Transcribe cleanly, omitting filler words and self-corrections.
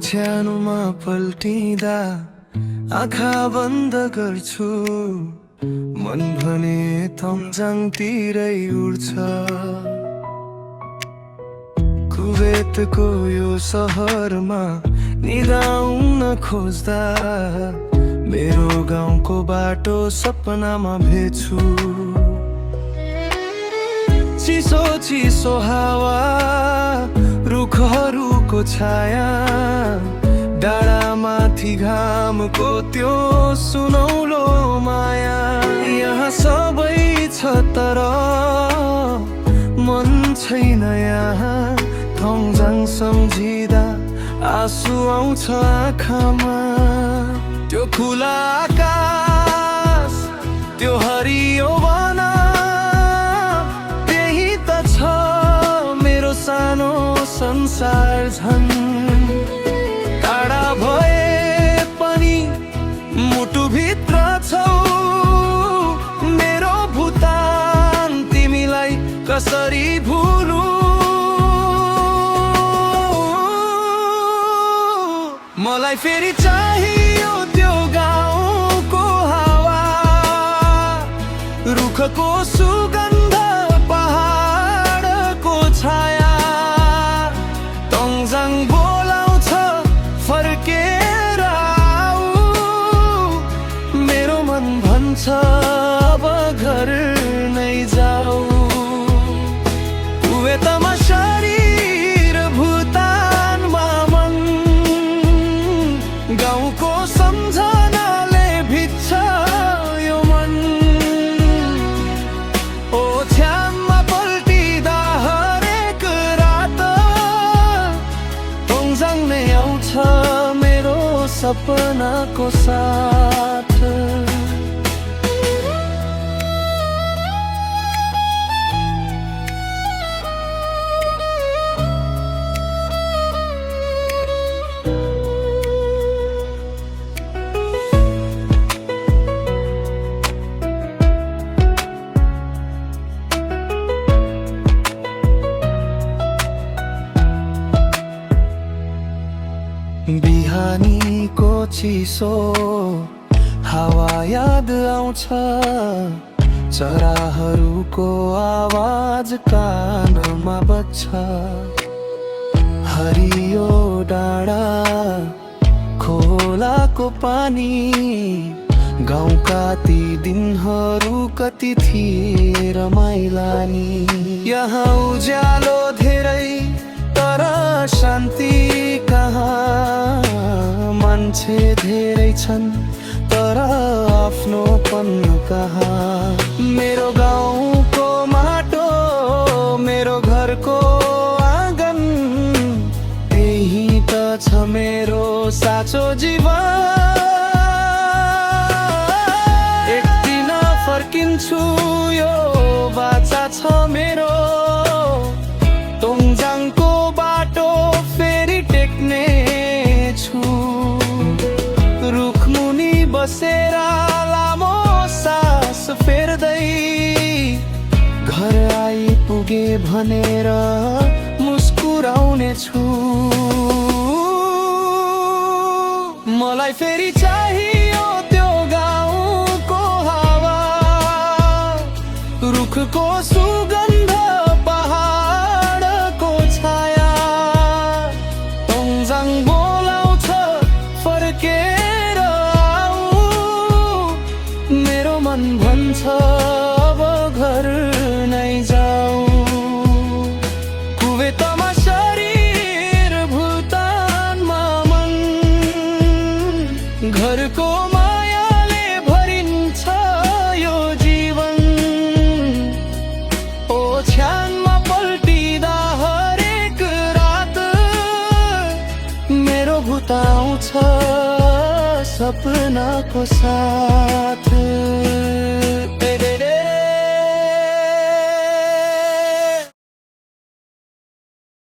ओछ्यानुमा पल्टिँदा आँखा बन्द गर्छु, मन भने तम्जाङतिरै उड्छ। कुवेतको यो सहरमा निदाउन खोज्दा मेरो गाउँको बाटो सपनामा भेट्छु। चिसो चिसो हावा, रुखहरूको छाया, डाँडामाथि घामको त्यो सुनौलो माया। यहाँ सबै छ तर मन छैन यहाँ। तम्जाङ सम्झिँदा आँसु आउँछ आँखामा। त्यो खुला आकाश, त्यो हरियो वन, त्यही त छ मेरो सानो संसार। झन् टाढा भए पनि मुटुभित्र छौ, मेरो भुटान तिमीलाई कसरी भुलु। मलाई फेरि चाहियो त्यो गाउँको हावा, रुखको सुगन्ध, पहाडको छाया। तम्जाङ बोलाउँछ फर्केर आऊ, मेरो मन भन्छ अब घर नै जाऊ। कुवेतमा शरीर, भुटानमा मन, गाउँको सम्झनाले भिज्छ यो मन। ओछ्यानमा पल्टिँदा हरेक रात तम्जाङ नै आउँछ मेरो सपनाको साथ। बिहानीको चिसो हावा याद आउँछ, चराहरूको आवाज कानमा बज्छ। हरियो डाँडा, खोलाको पानी, गाउँका ती दिनहरू कति थिए रमाइला नि। यहाँ उज्यालो धेरै तर शान्ति कहाँ, मान्छे धेरै छन् तर आफ्नोपन कहाँ। मेरो गाउँको माटो, मेरो घरको आँगन, त्यही त छ मेरो साँचो जीवन। एक दिन फर्किन्छु यो बाचा छ मेरो। तम्जाङको बाटो फेरि टेक्ने छु, रुखमुनि बसेर लामो सास फेर्दै। घर आइपुगे भनेर मुस्कुराउने छु। मलाई फेरि चाहियो त्यो गाउँको हावा, रुखको सुगन्ध, पहाडको छाया। तम्जाङ बोलाउँछ फर्केर आऊ, मेरो मन भन्छ अब घर नै जाऊ। कुवेतमा शरीर, भुटानमा मन, घरको मायाले भरिन्छ यो जीवन। ओछ्यानमा पल्टिँदा हरेक रात मेरो भुटाउँछ सपनाको साथ।